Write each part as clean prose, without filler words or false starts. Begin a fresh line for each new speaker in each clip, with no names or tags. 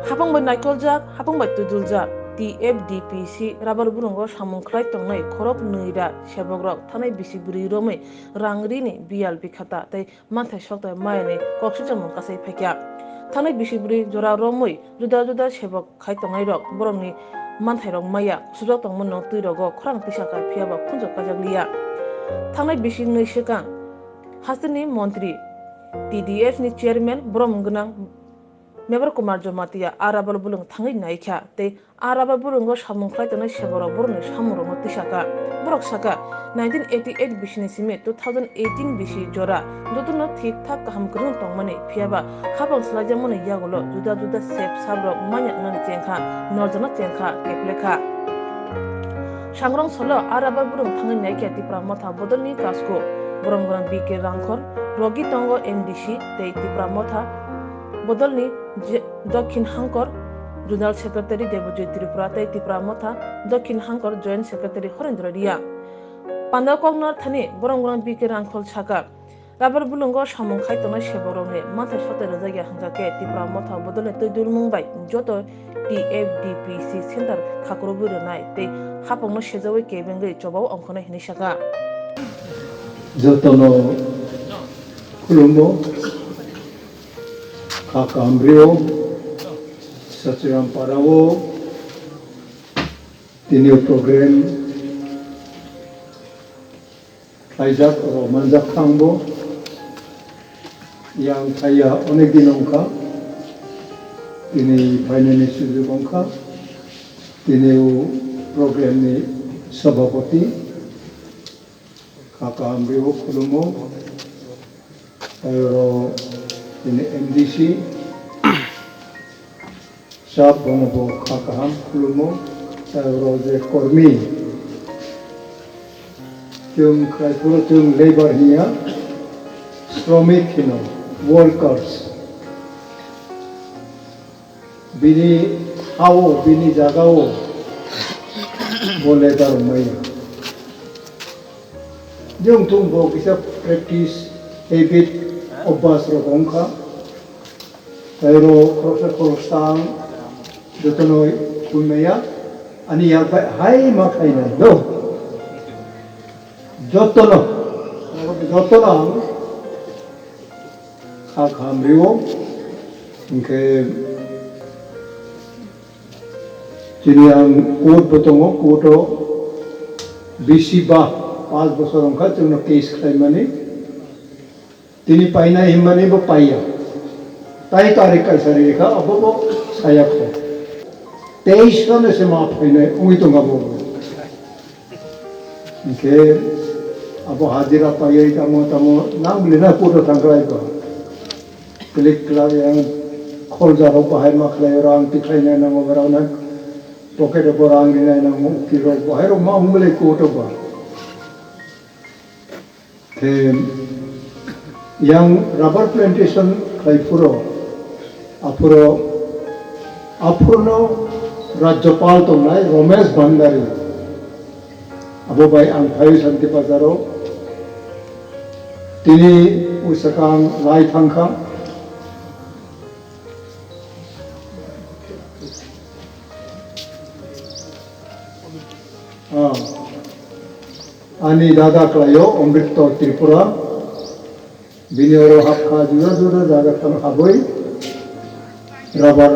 Hapang by Nicoljak, Hapang by Tuduljak, TFDPC, Rabal Burungo, Samung Krai Tongnai, Korok Nuira, Shabogrok, Tanai Bisiburi Rome, Rangrini, Bial Bikata, They Manta Shota Mayane, Kokshamon Kasai Pekya. Tanai Bisiburi, Jora Romoi, Juda Juda Shabok, Kaitongai Rock, Boromni, Mantai Maya, Sudotong Mono Tuirogo, Krang Tishaka Piaba, Punja Kajaglia. Tanai Bishi Nishakan, Hastani Montri, TDF ni Chairman, Bromgunang. Member Kumar Jomatia, Arabal Bulung Tangi Naika, they Araba Burungo Shamun Kratana Shabara Burnish Hamuro Tishaka, Borok Shaka, 1988 Bishinisime, 2018 Bishi Jora, Dutuna Tik Tak Hamgrun Tongmani, Piaba, Habang Slajamon Yagulo, Juda Juda Sep Sabro, Manya Nanitenka, Nordana Tenka, Kepleka. Shangrong Solo, Araba Burung Tangi Naika, Tipra Mota, Bodoni Casco, Burungan Biki Rankor, Rogi Tongo NDC, they Tipra Mota. Bodolni Dokin Hankor, Journal Secretary Debojit Triprata Tipra Mota, Dokin Hankor, Joint Secretary Horendradia. Pandakognar Tani, Borongan Bikir Ankol Chaka, Rabar Bulungo Shamon Kaitona Sheborone, Mata Shota Razaga Hangake, Tipra Mota, Bodole Tudul Mumbai, Joto, TFDPC Center, Kakuruburu Night, they Hapon Shezawe Kevin Jobo Onkone Nishaka.
Jotono Kulumbo. Kakambrio, Sachiram Paravo, the new program, Isaac or Manjak Tango, Yang Kaya Onegdinonka, the new finance Suzugonka, the new program ni Sabapoti, Kakambrio Kulumo, Aero. In MDC, Shab Bonobo Kakaham Kulumo, Rose Kormi, Tung Kraipur Tung labor here, Stromik, workers, Bini Hao, Bini Jagao, Boledar Maya. Young Tumbo is a practice habit. Obas Rogonka, Cairo, Crosstang, Dotonoi, Kumea, and he had high Makaina. No, Jotono, Hakamrio, okay, Chinian, Kut Botongo, Kuto, Bisiba, Paz Bosoronka, to no case claimani. Tini paina himmani bo paya. Tai tarik ka sarili ka abo bo sayak ko. 23 ka na si mga paina umito nga bo. Okay. Abo hadira paya itamo nang lina puro tangkray ko. Klik lang yang khol jaro bahai maklay orang tiklay na nang magaraw pocket abo orang na nang kiro bahai ro maumulay ko to ba. Okay. Yang rubber plantation Kaipuro, Apurno Rajapal Tonai, Romesh Bandari, Abobai Anghayu Santipazaro, Tini Usakang Lai Tangka, Ani Dada Klayo, Omrito Tripura, Binioro Hapka Juda Jagatan Haboi, Rabar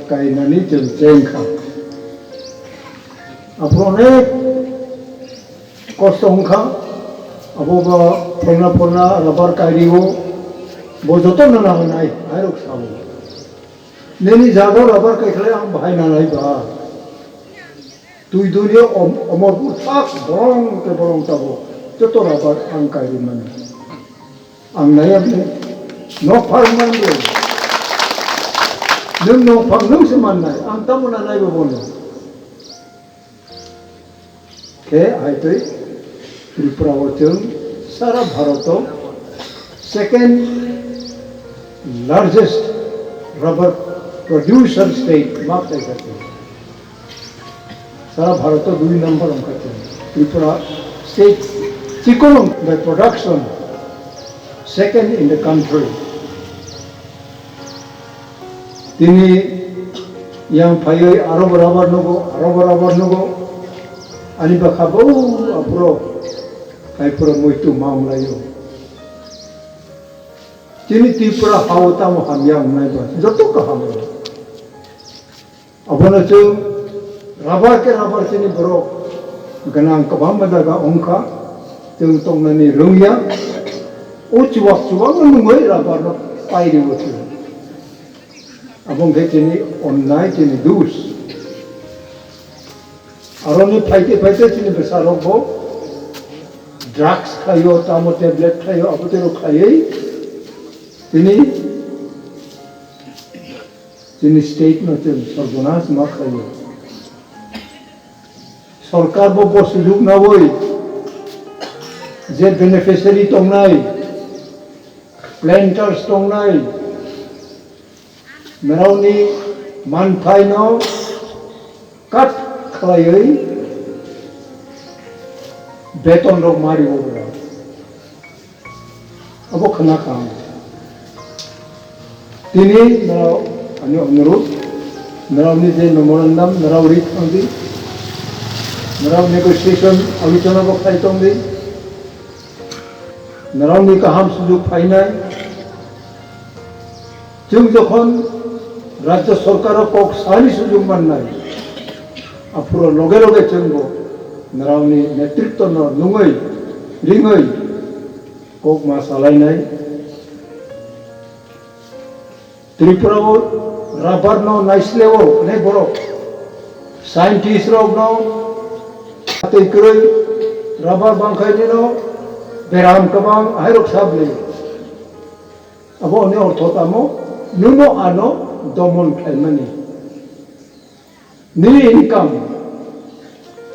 Kainani Cengka. Aprone Kosongka, Aboba Pona Rabar Kairio, Bojoton Nanai, Irok Samu. Neni Jago Rabar Kaikle behind Naiba. Tuidurio Omor Tak, Borong, the Borong Tabo, Joto Rabar Ankairiman. Ang nayabne, no farman do. No farm no semanay. Ang tamo na naibabono. Okay, aitoy Tripura Hotel, Sara Bharato, second largest rubber producer state. Mark that. Sara Bharato 2 number on Tripura state, Chikolong by production. Second in the country. Tini yang payoi aro berabar nugo ani bakabo apro kai pura moitu maung layo tini tipura hawata mo hamyang nai ba joto ka ham abona chu rabar tini bro ganang kabam daga ongka tung tong nani rungya o chuwak nungoi rabar no pai ri wo abong tini online tini dus aroni paite tini besar robo drugs khayo tamo tablet khayo abutero khayei tini state no tin sorgonas ma khayo sarkar bo sujug na woi je beneficiary tong nai planters tong nai Merauni manfai no cut klayoi beton rok mari obra abo khana kam tini merau ani onurut merauni je memorandum merau rit andi merau negotiation alochona bo khai tongdi merauni kaham sujug phainai जों जखन राज्य सरकार कक सारी सुजुग माननाय आफुरो लगे लगे जोंबो नरावनि नेतृत्व न नुङै रिङै कक मा सालायनाय त्रिपुराव राबार न नाइसलेव ने बरो साइन्टिस्ट रक न तैक्रै राबार बांखायनि न बेराम कबां आहायरक साबले अब अने अर्थतामो nuno ano domon khaimani nini income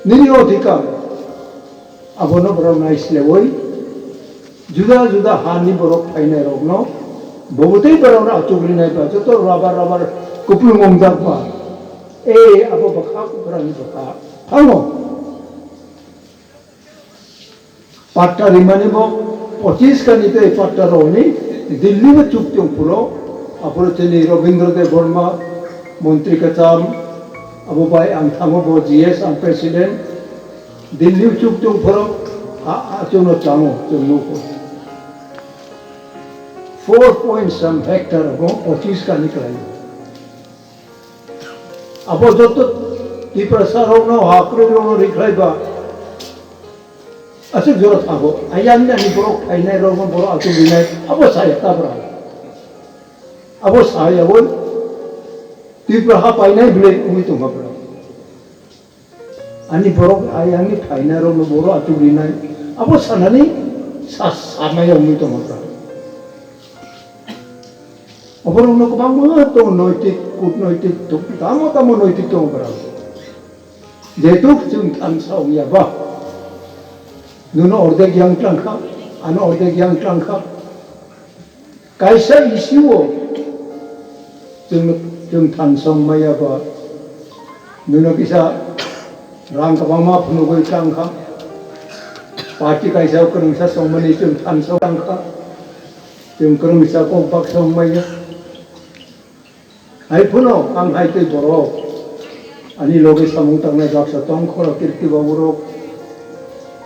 nini odhikar abono boro naisle oi juda hani boro khainai rokno bobutei boro na chugli nai pa joto rabar kuplung ongdak pa abo bakha kuprani bakha hango patta rimani bo 25 kanite patta roni Delhi में चुपते पुरो अपने चली रविंद्र देव वर्मा मंत्री का चाम अब भाई अंथामो बो जीएस अन प्रेसिडेंट दिल्ली में चुपते पुरो चुनो चामो चुनो को 4 point some hectare को 25 का निकला अब जो तो तीप्रसा रोग ना हाकरे रोग रिखलाई बा असुक जरूरत आबो आयान ने बरो खाइनाय रोग बरो आतु बिनाय अब साय ताबरा अब साय अब तीप्रहा पाइनाय बिले उमि तो मबरा अनि बरो आयान नि खाइनाय रोग बरो आतु बिनाय अब सानानि सामाय उमि तो मबरा अब रोग को बांग तो नैतिक कूटनैतिक तो तामो नैतिक तो मबरा जेतु जों थानसाव याबा nuno ordek yang tangka ano ordek yang tangka kaisa issue jeng tansong maya ba nuno bisa rang kabama punugoi tangka parti kaisa kerungsa songmani jeng tansong tangka jeng kerungsa kompak song maya hai puno ang hai te boro ani loge samung tangna jaksa tong khora kirti baburo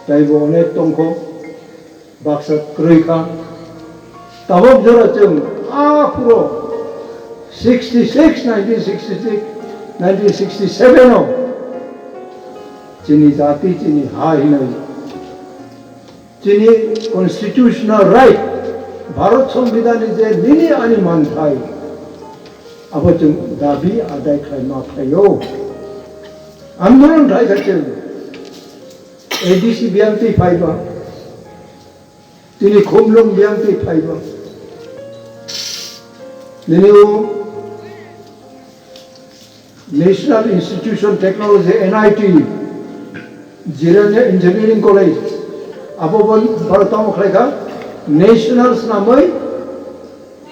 Taibo ne tongko baksa kroika tabok jora chung puro 1967 no chini jati chini ha hinai chini constitutional right bharat samvidhan je nini ani man thai abo chung dabi adai khai ma khayo andolan thai khacheng ADC biangti faiba tini khomlong biangti faiba neniu National Institution Technology NIT Jiranya Engineering College abobon bhartam khlaika nationals namai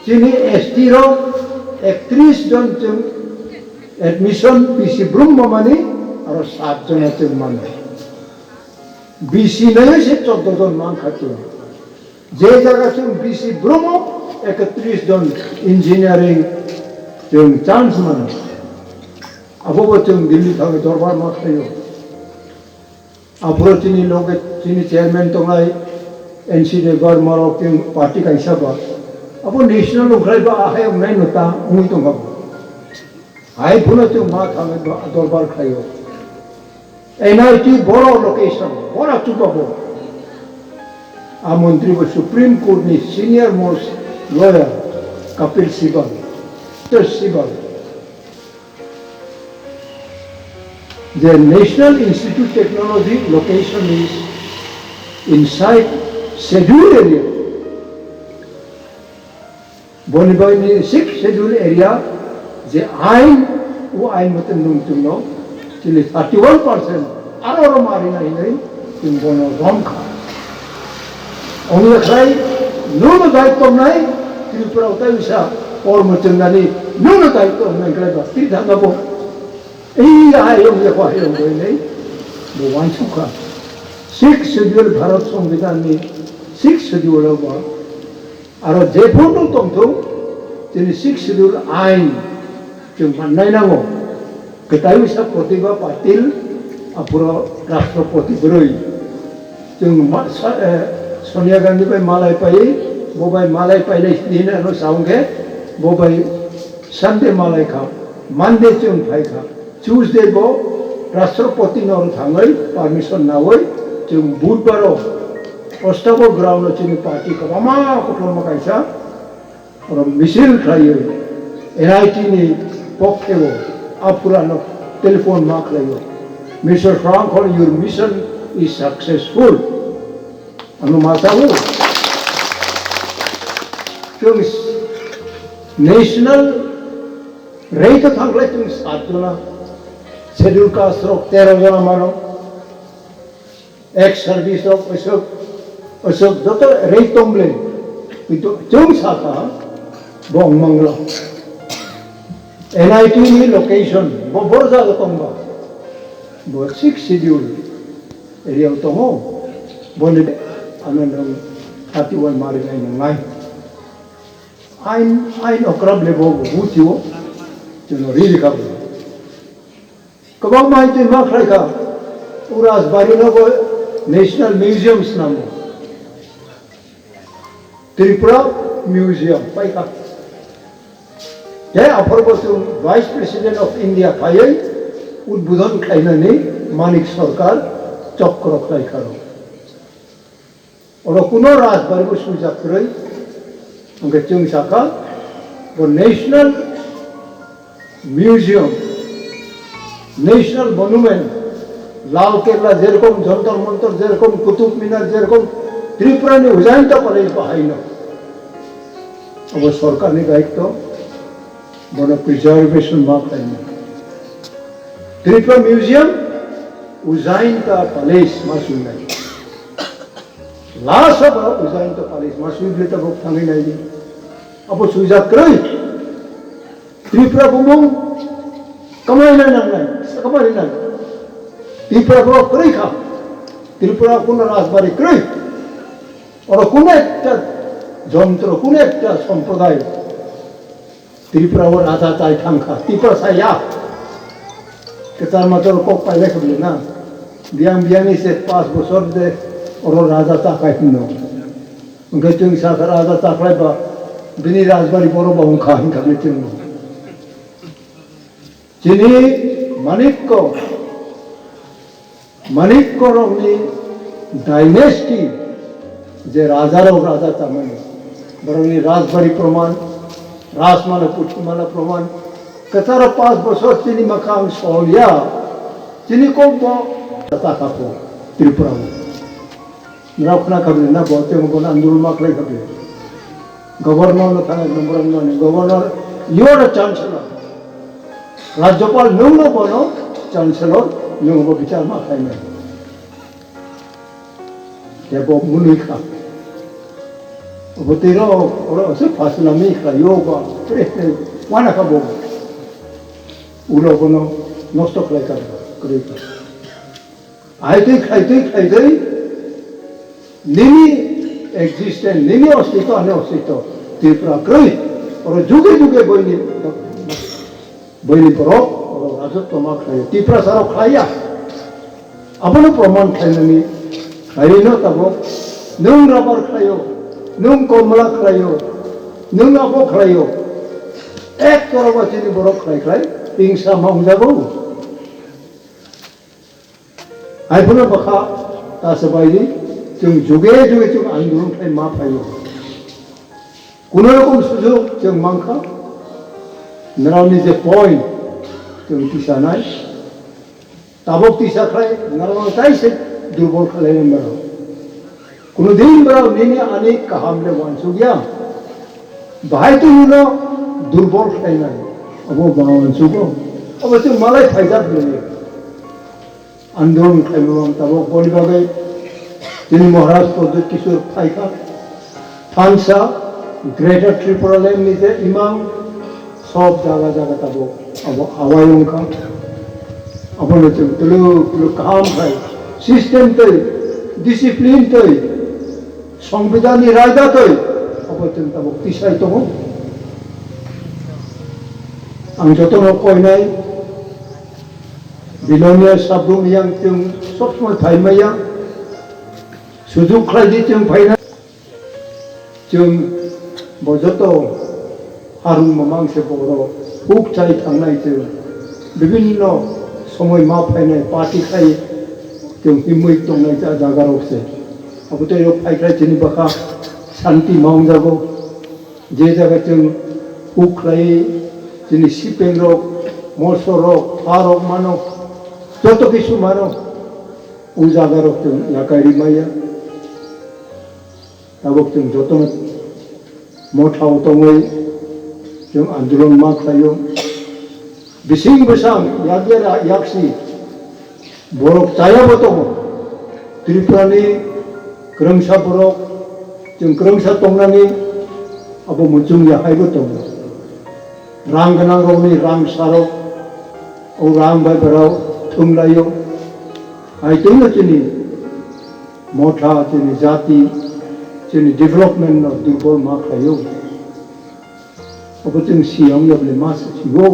chini ST ro 31 jon admission PC Brahma mani aro 7 jon acheng mani BC नहीं से 14 जन मान खाते हैं जे जगह से BC ब्रह्मो 31 जन engineering जो चांस माना अब जों दिल्ली थाङो दरबार मा खायो 앞으로 지니 लोग 지니 चेयरमैन तंगाय एनसीडे गवर्नमेंट ऑफ जों पार्टी का हिसाब अब नेशनल उखरायबा आहाय उनाय नता उइ तंगा आय फुनो जों मा थाङो दरबार खायो एनआईटी बड़ो लोकेशन बड़ा चुबाबो आ मंत्री को सुप्रीम कोर्ट नि senior most lawyer Kapil Sibal The National Institute Technology location is inside scheduled area. Bonibani 6 scheduled area. The ain वो ain मतलब नुंगचुनो चलिए 31% आरो मारिना ही नहीं तुम बोलो रॉम खा ओंगे खाई नून दायित्व नहीं त्रिपुरा उतार विषा और मचंदानी नून दायित्व नहीं करे बस तीर धागा बो आयोग नहीं वो वांछुका 6 शेड्यूल भारत संविधान में 6 शेड्यूल और जेफोनो तंथौ जोंनि 6 शेड्यूल आइन जों माननाय नांगौ गताय हिसाब प्रतिभा पाटिल आपुरा राष्ट्रपति ब्रै जों सोनिया गांधी बाय मालाय पाई बोबाय मालाय पाइले दिनानो सावंगे बोबाय संडे मालाय खा मंडे जों फाय खा Tuesday bo राष्ट्रपति नर थाङै परमिशन नावै जों बुधबाराव प्रस्ताव ग्राउन्ड जोंनि पार्टी गोबां कटलमा कायसा और मिसिल खायो एनआईटी नि पक्षेव आपुरानो टेलीफोन मा खायो mister Frank your mission is successful अनु मासावो जों नेशनल रेट थांलाय जों 7 जना शेड्यूल कास्ट 13 जना मानो एक्स सर्विस अशोक जो रेट तंगले जों साका बंगमंगला एनआईटी नि लोकेशन बर जागा तंगा बो 6 शेड्यूल एरिया तंगो बने आनो नों 31 मारिनाय नङाय आइन अक्राब लेबो बुथियो जों रिलि खाबो गोबां माहिती मा खालायखा राजबारिनावबो नेशनल म्यूजियम्स नांगौ त्रिपुरा म्यूजियम पाइखा जे आफरबो जों वाइस प्रेसिडेंट ऑफ इंडिया फायै उद्बोधन खालायनानै मानिक सरकार चक्र खालायखारो और कुनो राजबारिबो सुजाख्रै ओंके जों साखा नेशनल म्यूजियम नेशनल मनुमेंट लाल केला जेरकम जंतर मंतर जेरकम कुतुब मीनार जेरकम त्रिपुरा नि उजाइनता परे बाहायनो अब सरकार नि दायित्व बन प्रिजर्वेशन मा खालायनो त्रिपुरा म्यूजियम उजाइनता पैलेस मा सुनाय लास्ट अब उजाइनता पैलेस मा सुइब्ले त बक थांगै नायदि अब सुइजाख्रै त्रिपुरा बुमुं कमायना नांनाय कमायना त्रिपुरा को करै खा त्रिपुरा कोन राजबारी करै और कोन एकटा যন্ত্র কোন একটা সম্প্রদায় त्रिपुरा वो राजा ताई थांखा त्रिपुरा साया केतार मात्र को पाइले खबले ना बियां से 5 बছর दे और राजा ताकाय नो उनके जों साखा राजा ताकाय बा बिनि राजबारी बर' बाहुं खाहिन खाबले जों जिनि मानिक्य डायनेस्टी जे राजा तामाने बरंनि राजबारी प्रमाण राजमाला पुष्पमाला प्रमाण कतार 5 बছর चिनी मकान सोलिया चिनी को ताकाको त्रिपुरा राखना खबले ना बहुते मगन आंदोलन माखले खबले गवर्नर न थाने नंबर न governor you are the chancellor राज्यपाल नोंनो बनो चांसलर नोंबो बिचार मा खायना जेबो मुनिखा बोतेरो और से फासला में खायोगा प्रेते वाना का बो उलो बनो नष्ट खायका आइते निमी एक्जिस्टेंस निमी अस्तित्व अने अस्तित्व त्रिपुरा क्रय और जुगे जुगे बयनी बरो और आसो तमा खायो तीप्रा सारो खाया अपनो प्रमाण खायनानै खायनो तबो नों रबर खायो नों कमला खायो नों आबो खायो एक तरफ चिनि बरफ खाय हिंसा मावजागौ आइफोरनो बखा तासबायदि जों जुगे जुगे जों आंदोलन खाय मा फायो कुनु रकम सुजुग जों मांखा नरावनि जे पॉइंट जों तिसानाय ताबक तिसा खाय नराव ताइसे दुर्बल खालायनो मारो कुनु दिन बराव निनि आनि काहामले वानसुगिया बाहाय तो नुनो दुर्बल खालायनाय अब वानसुगो अब जों मालाय फायदा बियो आंदोलन खालामो ताबक बनि बागै जोंनि महाराज प्रदीप किशोर फायखा फांसा ग्रेटर त्रिपुरालैंड निजे इमां सब जागा जागा ताबो अब आवायंखा अब जों तुलु काम खाय सिस्टेम तै डिसिप्लिन तै संविधाननि रायदा तै अब जों ताबो तिसाय दङ आं जतन कयनाय बिलनिया साबुं yang जों सब समय फायमाया सुजुग खायदि जों फायना जों बजत हारुं मामांसे बर हुक चाय थांनाय जों विभिन्न समय मा फायनाय पार्टी खाय जों हिमै दंनाय जागारावसे अब तो यो फायग्रा जोंनि बाखा शांति मावजागौ जे जायगा जों हुक खाय जोंनि सिपें रक मसर रक फारक मानो जत किसु मानो उ जागाराव जों याकारि माया ताबक जों जतन मथाव दङै जों आन्दोलन मा खायो बिसिं बेसां यागेरा याक्सि बरक जायाबो दङ त्रिपुरानि गोरोंसा बरक जों गोरोंसा दंनानै अब मोनजों याहायबो दङ रां गोनां रावनि रां सारक औ रां बायबाराव थुंलायो आइदोंनो जोंनि मथा जोंनि जाति जोंनि डेभेलपमेन्ट दुर्बल मा खायो अब जों सियाव याबले मा सिगौ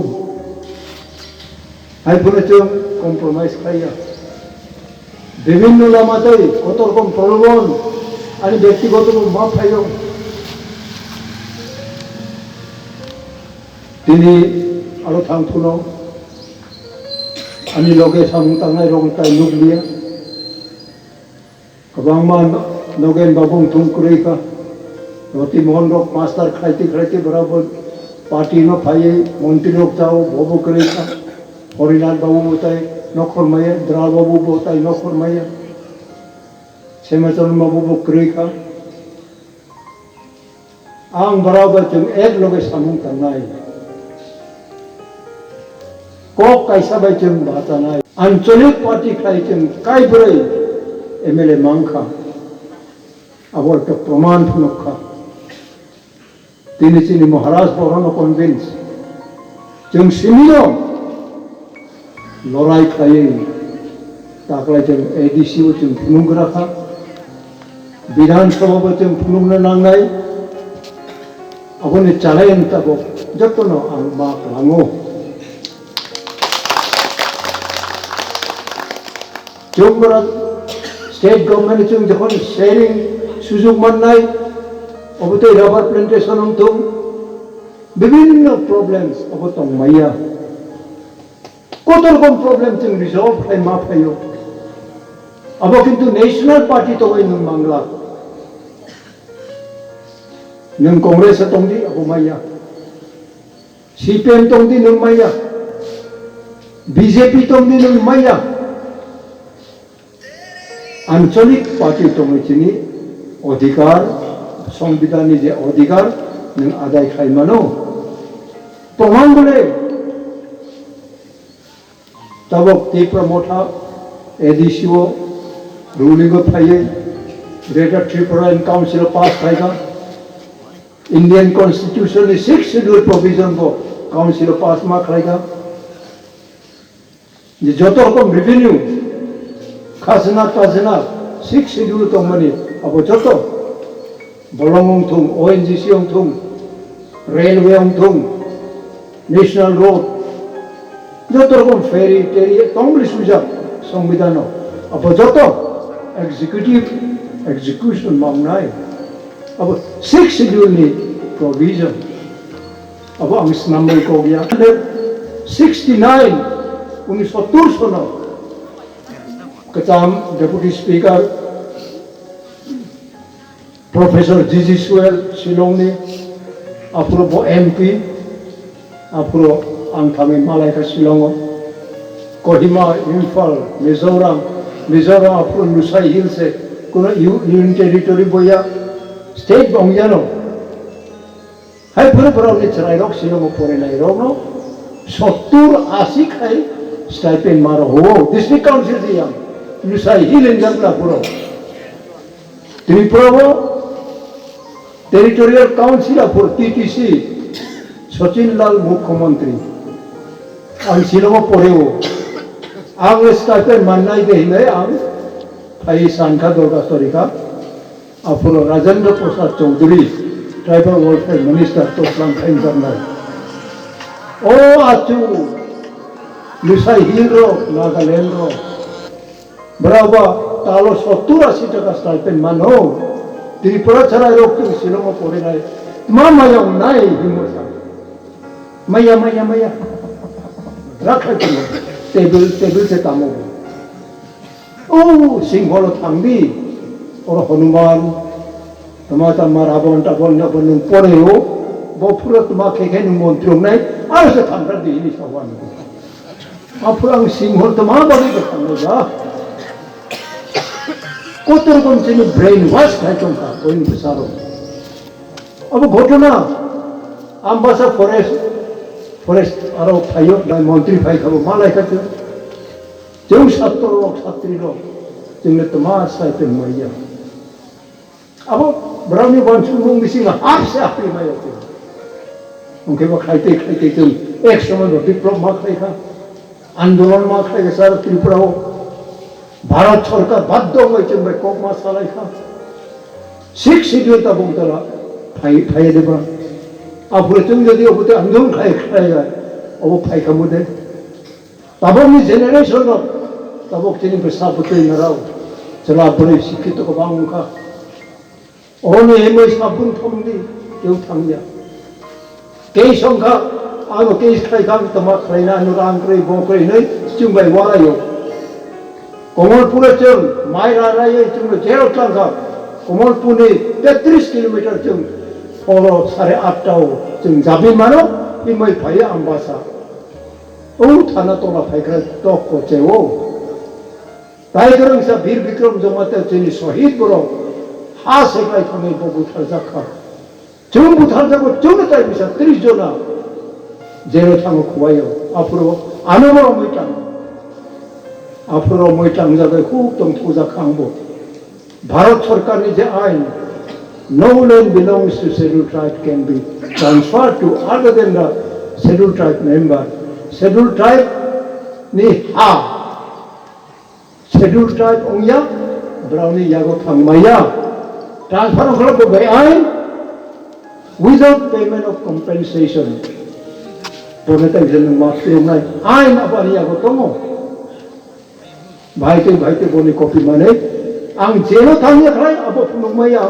आइफोरनो जों कम्प्रमाइज खाया विभिन्न लामादै कत रकम प्रलोभन आरो व्यक्तिगत मा फायो दिनै आरो थांथुनो आंनि लगे सामुं थांनाय रंताय नुगलिया गोबां मा नगेन बाबुं थुंकुरैखा रति मोहन रक मास्टार खायते बराबर पार्टी न फाये मंत्री लोग जाओ भोबो करेखा हरिनाथ बाबू बताए नखर माया द्रा बाबू बताए नखर माया सेमाचरण बाबू करेखा आं बराबर जों एक लगे सामुं थांनाय कक कैसा बाय जों बाजानाय आंचलिक पार्टी खाय जों कायब्रै एमएलए मांखा आबर तो प्रमाण फुनखा दिनै जोंनि महाराज बरनो कनभिन्स जों सिमिनो लड़ाई खायै दाख्लै जों एडिसिआव जों फुनुंग्राखा विधानसभाबो जों फुनुंनो नांनाय आबोनि चालायन ताबो जतनो आं मा खालामो जों बरा स्टेट गवर्नमेंट जों जखन शेयरिं सुजुग मोननाय अब तो रबर प्लांटेशन दं विभिन्न प्रॉब्लम्स अब तो माया कत रकम प्रॉब्लम जों रिजॉल्व खाय मा फायो अब किन्तु नेशनल पार्टी तो नों मांगला नों कांग्रेस दंदि अब माया सीपीएम दंदि नों माया बीजेपी दंदि नों माया आंचलिक पार्टी दंनि अधिकार संविधाननि जे अधिकार नों आदाय खालामनो प्रमाण बोले तबक त्रिपुरा मथा एडिसिओ रूलिंग फाये ग्रेटर त्रिपुरा काउंसिल पास खायगा इंडियन कॉन्स्टिट्यूशन 6 शेड्यूल प्रोविजन को काउंसिल पास मा खायगा जे जत रकम रेवेन्यू खाजना ताजना 6 शेड्यूल तो मनी अब जत बलंग थुं ONGC थुं रेलवे थुं नेशनल रोड যত রকম ফেরি টেরি তংলি সুযোগ সংবিধান আবার যত এক্সিকিউশন মামনাই আবার 6 শিডিউলনি প্রভিজন আবার আমি নাম্বার কো গিয়া 69 1970 সন कचाम डेपुटी स्पीकर प्रोफेसर जीजी सुएल शिलोंगनी अपुरो बो एमपी अपुरो आंथामी मालायका शिलोंगो कोहिमा इम्फाल मिजोराम अपुरो नुसाई हिल से कोनो यूनियन टेरिटरी बोया स्टेट बंगियानो हाय पुरो बरावनी चराइरोक शिलोंगो पोरेनाय रोनो 70-80 खाई स्टाइपेंड मारो हो डिस्ट्रिक्ट काउंसिल दिया Nusai Hill Jangla Puro. Tripura Territorial Council for TTC Sachin Lal Mukhyamantri. Ang Silongo Poreo. Ang Stephen Mannai de Hinde ang Pai Sanka Durga Storika. Apuro Rajendra Prasad Chaudhary, Tribal Welfare Minister Toslam Khain Karnai. Oh Achu Nusai Hill ro Nagaland ro. बराबर तालो 70-80 टका stipend मानो त्रिपुरा चराई रोक के शिलोंग पोरे नाय माया नाय हिमोसा माया रखा टेबल से कामो ओ सिंहलो थांगी और हनुमान तमाता माराबन टाबन नबन पोरे हो बो पुरा तमा खेखे मंत्री नाय आरो से थांग्रा दिनि सवान आपुरां सिंहल तमा बादि थांगा कोतर कौन से ब्रेन वॉश है चुका कोई नहीं सारो अब घटना आम्बासा फॉरेस्ट आरो फाइयो मंत्री फाइ खाबो मालाय खाते जों छात्र लोग छात्री लोग जोंनो तमा साइपेन मारिया अब ब्राउनी बांसु मुं बिसिं हाफ से आपली मायोते उनके बा खाइते जों एक समय विप्लव मा खाइखा आंदोलन मा खाइखा सारा त्रिपुरा भारत सरकार बाध्य होइछन बे कोक मा सालाइखा 6 शिड्यूल ता बुंतला फाइ देबा आपुरे जों जदि ओबते आंदोलन खाइगा अब फाइ खामुदे ताबनि जेनेरेशन ताबक तिनि बेसाबुते नराव चला बरे शिक्षित को बांखा ओने एमै साबुन थमदि केउ थांया केइ संखा आनो केइ खाइखा तमा खाइना अनुरां क्रै बक्रै नै जुंबाय वारायो कमलपुर जों माइ रानायै जों जेराव थांगा कमलपुरनि 33 किलोमीटर जों हर 8:30 जों जाबि मानो इमै फाय आम्बासा औ थाना तला फायग्रा तक कोचेओ ताइगरंसा वीर विक्रम जमाते जोंनि शहीद बर' हा सेग्लाय थाङै बुथार जाखा जों बुथार जागो जोंनो ताइ बिसा 30 जना जेराव थाङो खबायो आपुरो आनोमो मैटां आपुरो मैटां जाबाय खूब दं पूजा खांबो भारत सरकार नि जे आइन no land belongs to scheduled tribe can be transferred to other than the scheduled tribe member scheduled tribe ni ha scheduled tribe ongya browni yago thangmaya transfer khalo by ain without payment of compensation boneta jeng master nai ain apani yago tongo भाईते बोली copy माने आं जेलो थांया खाय अब फुनुमाया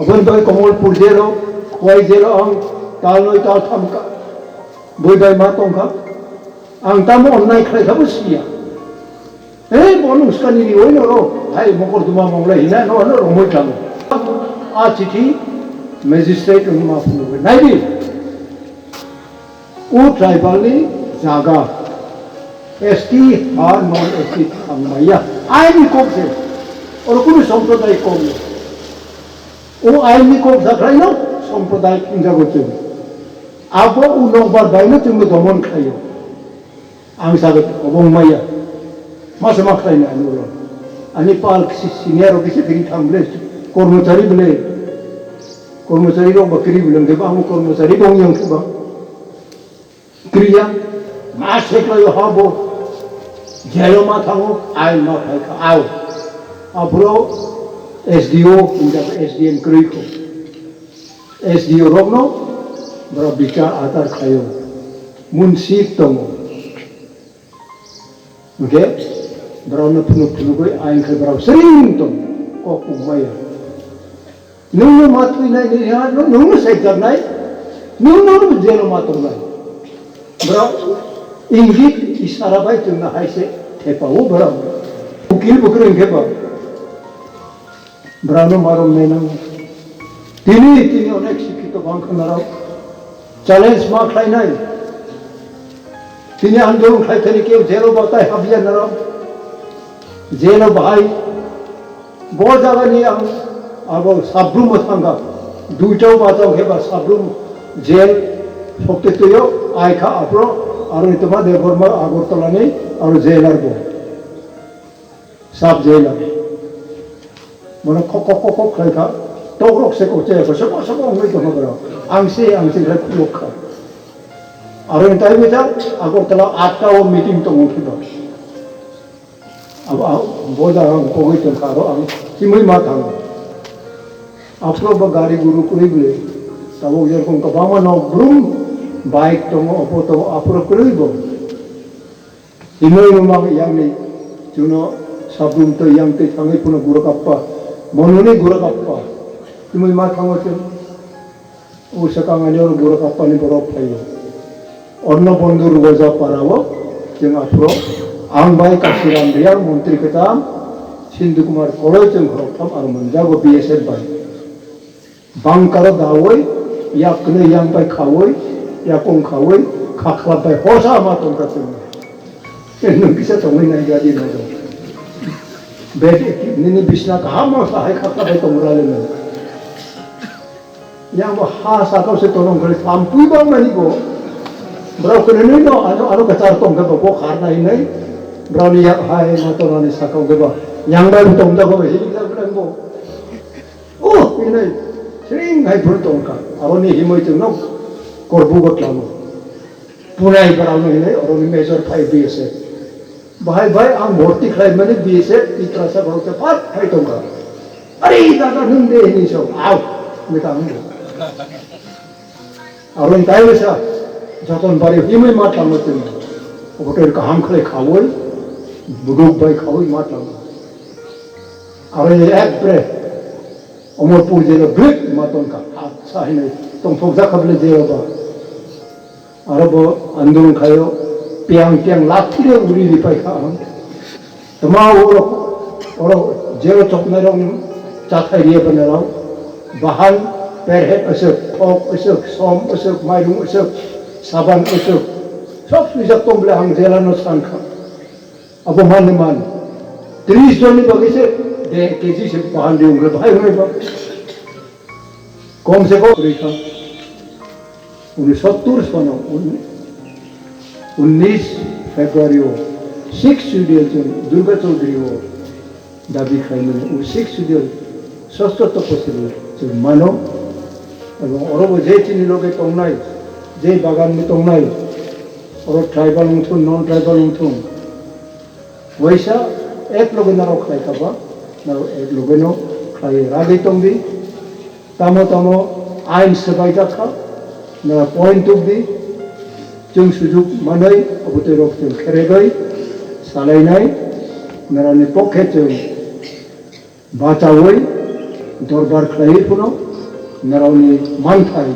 अपन bye Kamalpur जेलो Khowai जेलो आं तालनय ताल थामका बयबाय मा तंखा आं ताम अननाय खाय खाबो सिया ए बनुस्कानि नि ओइ नो हाय मकर दुमा मंगलाय हिना न न रमय थाम आ चिठी मैजिस्ट्रेट मा फुनुबाय नायदि ओ ट्राइबलनि जागा एसटी और नॉन एसटी थांमाया आईनी कोप से और कुनु सांप्रदायिक कोप ओ आईनी कोप जाखराय न सांप्रदायिक हिंजागो जों आबो उनंबार बायनो जों दमन खायो आं सागत अबंमाया मासे मा खायना नुरो आनि पाल सिनियर अफिस फिरि थांब्ले कर्मचारी रो बकरी बिलंगे बा हम कर्मचारी दं यं थबा क्रिया मा सेक्लायो हाबो जेलो मा थाङो आइ मा फायखा आव आब्रो एसडीओ इंजाब एसडीएम क्रिको एसडीओ रोगनो ब्रा बिचार आतार खायो मुनसिफ दङ oke berau na punu goi aing khai berau sering tong kok umaya nung matui nai ni ha nung sai jar nai nung jelo matung nai berau inggit isara bai chung na hai se thepau berau ukil bukring kheba berau no marom menang tini onek sikito bang khanarau challenge ma khai nai tini andolon khai thani ke jelo batai habia narau jelo bhai bo jaga ni ang abo sabrum thanga duitau bajau kheba sabrum jel sokte tuyo ai kha apro aru itoma devorma agortala nei aru jailer bo sab jailer mona kok khai kha togrok se ko che ko sako ngai to mabra angse khai khulok kha aru entai beta agortala 8 o meeting to ngokhiba अब बोझा हम कोई तो खारो हम सिमई मात हम आपरो बगारी गुरु कोई भी तब वो जर को कबामा नो ब्रूम बाइक तो मो अपो तो आपरो कोई बो सिमई मा yang ni जुनो sabrum तो yang te थांगे पुनो गुरु कप्पा मनोने गुरु कप्पा सिमई मात थांगो तो ओ सकांगाने और गुरु कप्पा नि बरो फायो अन्य बंधु रुजा पारावो जों आपरो आं बाय काशीराम रियाल मंत्री कताम सिंधु कुमार कलय जों घरथाम आरो मोनजागो बीएसएफ बाय बांकारो दावै याकने yang बाय खावै याकं खावै खाखला बाय होसा मा तंका जों नों किसा तंगै नाय गादि न दं बेट निनि बिसना का मा सहाय खाखला बाय तंगराले न yang ha sakau se tolong kali sampui bang mani go berau kene no anu kacar tong ke bo karna ini berau ni hai motor ni sakau ke ba yang bai tong da go hi da berang bo oh ini sering hai pun tong ka aro ni himoi tong no korbu go tlamu punai berau ni ini aro ni major 5 bse bahai ang morti khai mani bse itra sa berau ke pat hai tong ka are daga nung de ni so au ni ka nung aro entai besa যতন বাড়ি হিমই মারলাম তুমি ওটার কাম খাই খাওয়াই বুড়ুক ভাই খাওয়াই মারলাম আর এক ব্রে অমরপুর জেলা ব্রিক মাতন কা আচ্ছা হে নাই তুম ফোকজা খাবলে জেবা আর আন্দোলন খায়ো পিয়াং লাঠিরে উড়ি দি পাই খাম তোমা ওর জেরো চকনা রং চাথাই রিয়ে বনারাও বাহাল পেরহেট আসক ফক আসক সম আসক মাইরুং আসক saban usuk sob bisa tomble hang jalan sangka apa man 30 joni bagi se de keji se pahan diung ke bhai hoy ba kom se ko rekha 1970 sono 19 Februari 6 studio Durga Chaudhary dabi khaile 6 studio sosto to possible mano এবং অরব যে চিনি লোকে তংনাই जे बागान में तंगनाय और tribal उठुन non tribal उठुन वैसा एक लोग नारो खाय काबा नारो एक लोग नो खाय रागे तंगी तामो आइन सबाय जाखा ना पॉइंट उबदि जों सुजुग मानै अबते रक जों खेरेगै सालायनाय नारानि पखे जों बाचावै दरबार खाय फुनो नारावनि मानथाय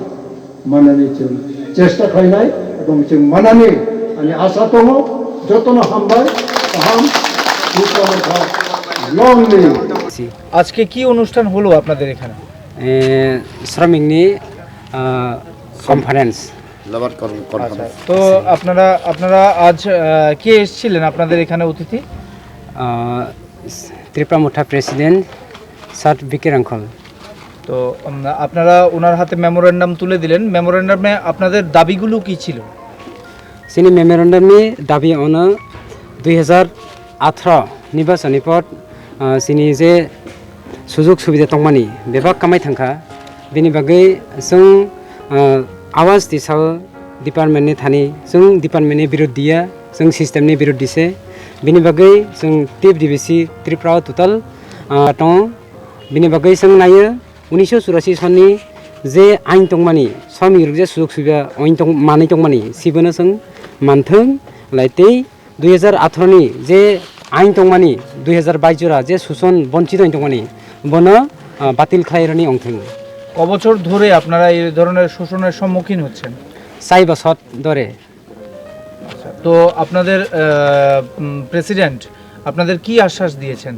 माननानै जों চেষ্টা খাই নাই এবং जों मानानि आंनि आसा दङ যতন हामबाय गाहाम সুসমতা লংলি
আজকে কি অনুষ্ঠান হলো আপনাদের এখানে
শ্রমিকনি কনফারেন্স
লেবার কনফারেন্স
তো আপনারা আজ কে এসেছিলেন আপনাদের এখানে অতিথি
ত্রিপুরা মুঠা প্রেসিডেন্ট সাত বিকের আঙ্কল
তো আপনারা ওনার হাতে মেমোরেন্ডাম তুলে দিলেন মেমোরেন্ডামে আপনাদের দাবিগুলো কি ছিল
সিনি মেমোরেন্ডামনি দাবি অন 2018 নির্বাচনী পর সিনি যে সুযোগ সুবিধা তংমানি বেবাক কামাই থাঙ্কা बेनि बागै जों आवाज दिसाव डिपार्टमेन्टनि थानि जों डिपार्टमेन्टनि बिरोध दिया जों सिस्टेमनि बिरोध दिसे बेनि बागै जों टिप डिबिसि त्रिपुरा टोटाल दं बेनि बागै जों नायो 1984 सननि जे आइन दंमानि सम इरुजे सुजुग सुबिदा आइन दं मानै दंमानि सिबोनो जों मानथों लाइतै 2018 नि जे आइन तंगमानि 2022 जरा जे शोषण बंचित तंगमानि बनो बातिल खालायरनि अंथों
কবছর ধরে আপনারা এই ধরনের শোষণের সম্মুখীন হচ্ছেন?
4 বছর ধরে।
তো আপনাদের প্রেসিডেন্ট আপনাদের কি আশ্বাস দিয়েছেন?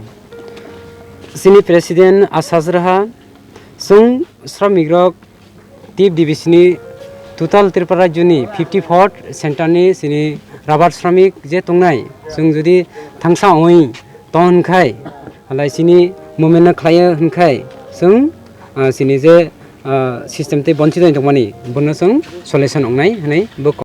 सिनी प्रेसिडेंट आसाज रहा जों श्रमिक रक टिप डिविजननि टोटाल त्रिपुरा राज्यनि 54 सेन्टारनि सिनी राबार श्रमिक जे तंनाय जों जुदि थांसा ओइ तनखाय हालाय सिनी मुभमेन्ट खालायो होनखाय जों सिनी जे सिस्टेम ते बंचित दंमानि बनो जों सल्युशन अंनाय हनै